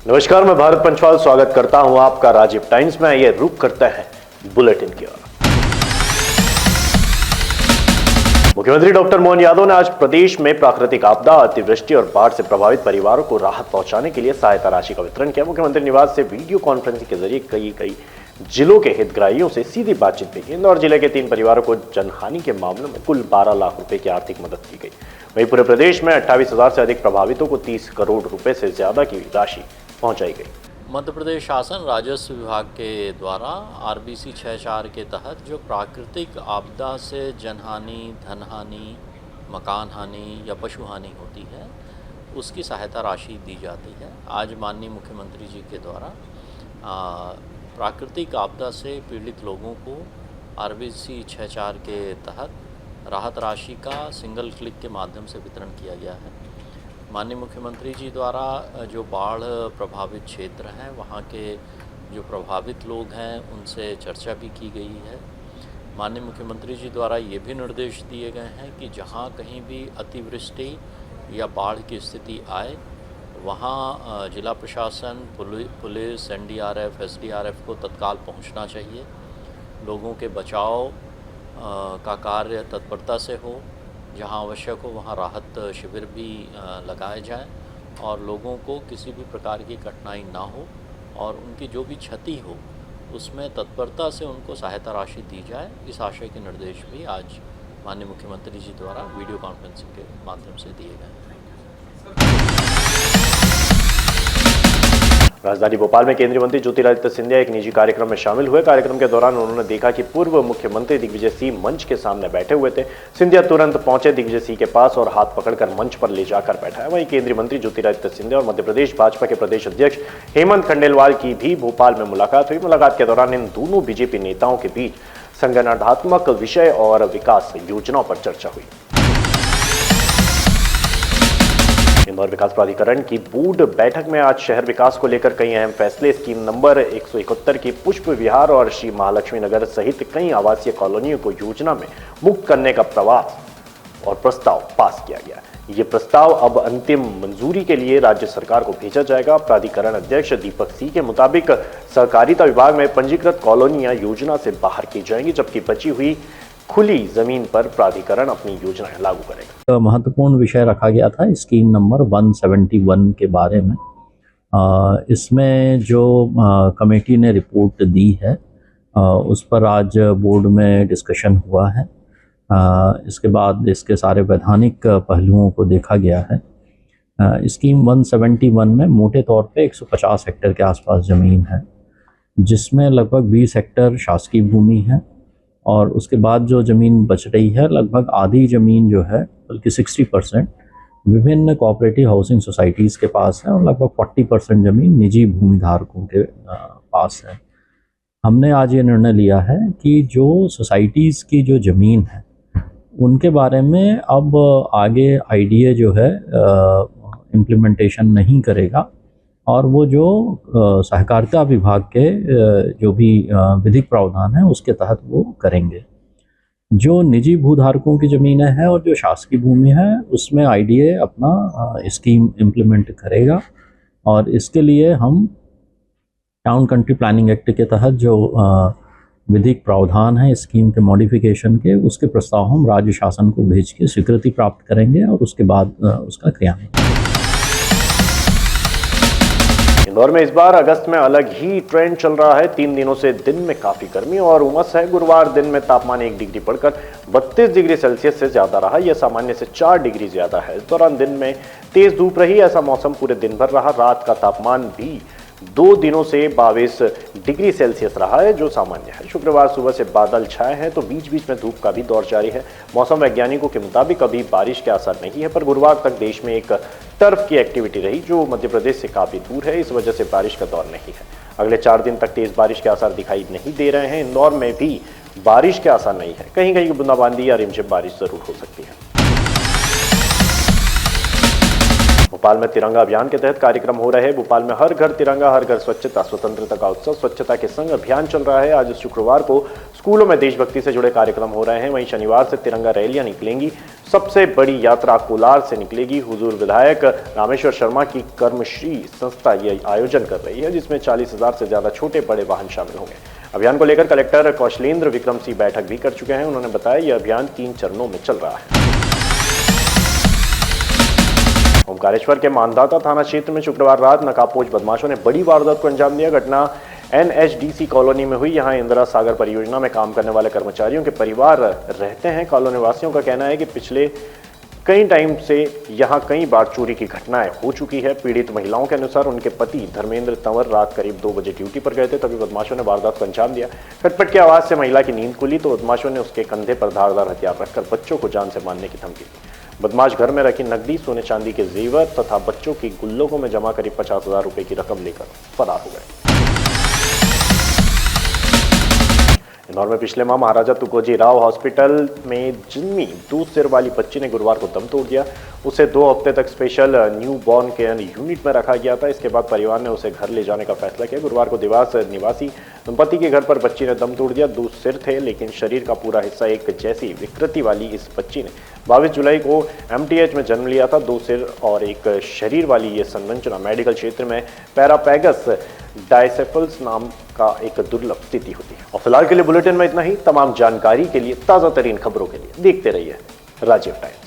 नमस्कार, मैं भारत पंचवाल स्वागत करता हूं आपका राजीव टाइम्स में। ये रुक करते हैं बुलेटिन की ओर। मुख्यमंत्री डॉक्टर मोहन यादव ने आज प्रदेश में प्राकृतिक आपदा, अतिवृष्टि और बाढ़ से प्रभावित परिवारों को राहत पहुंचाने के लिए सहायता राशि का वितरण किया। मुख्यमंत्री निवास से वीडियो कॉन्फ्रेंसिंग के जरिए कई जिलों के हितग्राहियों से सीधी बातचीत भी की। इंदौर जिले के 3 परिवारों को जनहानि के मामलों में कुल 12 लाख रुपए की आर्थिक मदद की गई। वहीं पूरे प्रदेश में 28,000 से अधिक प्रभावितों को 30 करोड़ रुपए से ज्यादा की राशि पहुंचाई गई। मध्य प्रदेश शासन राजस्व विभाग के द्वारा RBC 6.4 के तहत जो प्राकृतिक आपदा से जनहानि, धनहानि, मकान हानि या पशु हानि होती है उसकी सहायता राशि दी जाती है। आज माननीय मुख्यमंत्री जी के द्वारा प्राकृतिक आपदा से पीड़ित लोगों को RBC 6.4 के तहत राहत राशि का सिंगल क्लिक के माध्यम से वितरण किया गया है। माननीय मुख्यमंत्री जी द्वारा जो बाढ़ प्रभावित क्षेत्र हैं वहाँ के जो प्रभावित लोग हैं उनसे चर्चा भी की गई है। माननीय मुख्यमंत्री जी द्वारा ये भी निर्देश दिए गए हैं कि जहाँ कहीं भी अतिवृष्टि या बाढ़ की स्थिति आए वहाँ जिला प्रशासन, पुलिस, NDRF, SDRF को तत्काल पहुँचना चाहिए। लोगों के बचाव का कार्य तत्परता से हो, जहाँ आवश्यक हो वहाँ राहत शिविर भी लगाए जाएं और लोगों को किसी भी प्रकार की कठिनाई ना हो और उनकी जो भी क्षति हो उसमें तत्परता से उनको सहायता राशि दी जाए। इस आशय के निर्देश भी आज माननीय मुख्यमंत्री जी द्वारा वीडियो कॉन्फ्रेंसिंग के माध्यम से दिए गए हैं। राजधानी भोपाल में केंद्रीय मंत्री ज्योतिरादित्य सिंधिया एक निजी कार्यक्रम में शामिल हुए। कार्यक्रम के दौरान उन्होंने देखा कि पूर्व मुख्यमंत्री दिग्विजय सिंह मंच के सामने बैठे हुए थे। सिंधिया तुरंत पहुंचे दिग्विजय सिंह के पास और हाथ पकड़कर मंच पर ले जाकर बैठाया। वहीं केंद्रीय मंत्री ज्योतिरादित्य सिंधिया और मध्य प्रदेश भाजपा के प्रदेश अध्यक्ष हेमंत खंडेलवाल की भी भोपाल में मुलाकात हुई। मुलाकात के दौरान इन दोनों बीजेपी नेताओं के बीच संगठनात्मक विषय और विकास योजनाओं पर चर्चा हुई। इंदौर विकास प्राधिकरण की बोर्ड बैठक में आज शहर विकास को लेकर कई अहम फैसले, स्कीम नंबर 171 की पुष्प विहार और श्री महालक्ष्मी नगर सहित कई आवासीय कॉलोनियों को योजना में मुक्त करने का प्रवास और प्रस्ताव पास किया गया। ये प्रस्ताव अब अंतिम मंजूरी के लिए राज्य सरकार को भेजा जाएगा। प्राधिकरण अध्यक्ष दीपक सिंह के मुताबिक सहकारिता विभाग में पंजीकृत कॉलोनियां योजना से बाहर की जाएंगी, जबकि बची हुई खुली जमीन पर प्राधिकरण अपनी योजनाएं लागू करेगा। महत्वपूर्ण विषय रखा गया था स्कीम नंबर 171 के बारे में। इसमें जो कमेटी ने रिपोर्ट दी है उस पर आज बोर्ड में डिस्कशन हुआ है। इसके बाद इसके सारे वैधानिक पहलुओं को देखा गया है। स्कीम 171 में मोटे तौर पे 150 हेक्टेयर के आसपास ज़मीन है, जिसमें लगभग 20 हेक्टेयर शासकीय भूमि है और उसके बाद जो ज़मीन बच रही है लगभग आधी ज़मीन जो है, बल्कि 60% विभिन्न कोऑपरेटिव हाउसिंग सोसाइटीज़ के पास है और लगभग 40% ज़मीन निजी भूमि धारकों के पास है। हमने आज ये निर्णय लिया है कि जो सोसाइटीज़ की जो ज़मीन है उनके बारे में अब आगे IDA जो है इम्प्लीमेंटेशन नहीं करेगा और वो जो सहकारिता विभाग के जो भी विधिक प्रावधान है उसके तहत वो करेंगे। जो निजी भूधारकों की ज़मीनें हैं और जो शासकीय भूमि है उसमें IDA अपना स्कीम इम्प्लीमेंट करेगा और इसके लिए हम टाउन कंट्री प्लानिंग एक्ट के तहत जो विधिक प्रावधान है स्कीम के मॉडिफिकेशन के, उसके प्रस्ताव हम राज्य शासन को भेज के स्वीकृति प्राप्त करेंगे और उसके बाद उसका क्रियान्वयन। इंदौर में इस बार अगस्त में अलग ही ट्रेंड चल रहा है। 3 दिनों से दिन में काफी गर्मी और उमस है। गुरुवार दिन में तापमान 1 डिग्री बढ़कर 32 डिग्री सेल्सियस से ज्यादा रहा। यह सामान्य से 4 डिग्री ज्यादा है। इस दौरान दिन में तेज धूप रही। ऐसा मौसम पूरे दिन भर रहा। रात का तापमान भी 2 दिनों से 22 डिग्री सेल्सियस रहा है, जो सामान्य है। शुक्रवार सुबह से बादल छाए हैं तो बीच बीच में धूप का भी दौर जारी है। मौसम वैज्ञानिकों के मुताबिक अभी बारिश के आसार नहीं है, पर गुरुवार तक देश में एक टर्फ की एक्टिविटी रही जो मध्य प्रदेश से काफी दूर है। इस वजह से बारिश का दौर नहीं है। अगले 4 दिन तक तेज बारिश के आसार दिखाई नहीं दे रहे हैं। इंदौर में भी बारिश के आसार नहीं है। कहीं कहीं बूंदाबांदी या रिमझिम बारिश जरूर हो सकती है। भोपाल में तिरंगा अभियान के तहत कार्यक्रम हो रहे हैं। भोपाल में हर घर तिरंगा, हर घर स्वच्छता, स्वतंत्रता का उत्सव, स्वच्छता के संग अभियान चल रहा है। आज शुक्रवार को स्कूलों में देशभक्ति से जुड़े कार्यक्रम हो रहे हैं। वहीं शनिवार से तिरंगा रैलियां निकलेंगी। सबसे बड़ी यात्रा कोलार से निकलेगी। हुजूर विधायक रामेश्वर शर्मा की कर्मश्री संस्था ये आयोजन कर रही है, जिसमें 40,000 से ज्यादा छोटे बड़े वाहन शामिल होंगे। अभियान को लेकर कलेक्टर कौशलेंद्र विक्रम सिंह बैठक भी कर चुके हैं। उन्होंने बताया यह अभियान 3 चरणों में चल रहा है। ओमकारेश्वर के मानदाता थाना क्षेत्र में शुक्रवार रात नकाबपोश बदमाशों ने बड़ी वारदात को अंजाम दिया। घटना NHDC कॉलोनी में हुई। यहां इंदिरा सागर परियोजना में काम करने वाले कर्मचारियों के परिवार रहते हैं। कॉलोनी वासियों का कहना है कि पिछले कई टाइम से यहां कई बार चोरी की घटनाएं हो चुकी है। पीड़ित महिलाओं के अनुसार उनके पति धर्मेंद्र तंवर रात करीब 2 बजे ड्यूटी पर गए थे, तभी बदमाशों ने वारदात को अंजाम दिया। खटपट की आवाज से महिला की नींद खुली तो बदमाशों ने उसके कंधे पर धारदार हथियार रखकर बच्चों को जान से मारने की धमकी दी। बदमाश घर में रखी नकदी, सोने चांदी के जेवर तथा बच्चों की गुल्लकों में जमा करीब 50,000 रुपए की रकम लेकर फरार हो गए। इंदौर में पिछले माह महाराजा तुकोजी राव हॉस्पिटल में जन्मी 2 सिर वाली बच्ची ने गुरुवार को दम तोड़ दिया। उसे 2 हफ्ते तक special new born care unit में रखा गया था। इसके बाद परिवार ने उसे घर ले जाने का फैसला किया। गुरुवार को देवास निवासी दंपति के घर पर बच्ची ने दम तोड़ दिया। 2 सिर थे, लेकिन शरीर का पूरा हिस्सा एक जैसी विकृति वाली इस बच्ची ने 22 जुलाई को MTH में जन्म लिया था। 2 सिर और एक शरीर वाली ये संरचना मेडिकल क्षेत्र में पैरापैगस डायसेफल्स नाम का एक दुर्लभ स्थिति होती है। और फिलहाल के लिए बुलेटिन में इतना ही। तमाम जानकारी के लिए, ताजा तरीन खबरों के लिए देखते रहिए राजीव टाइम्स।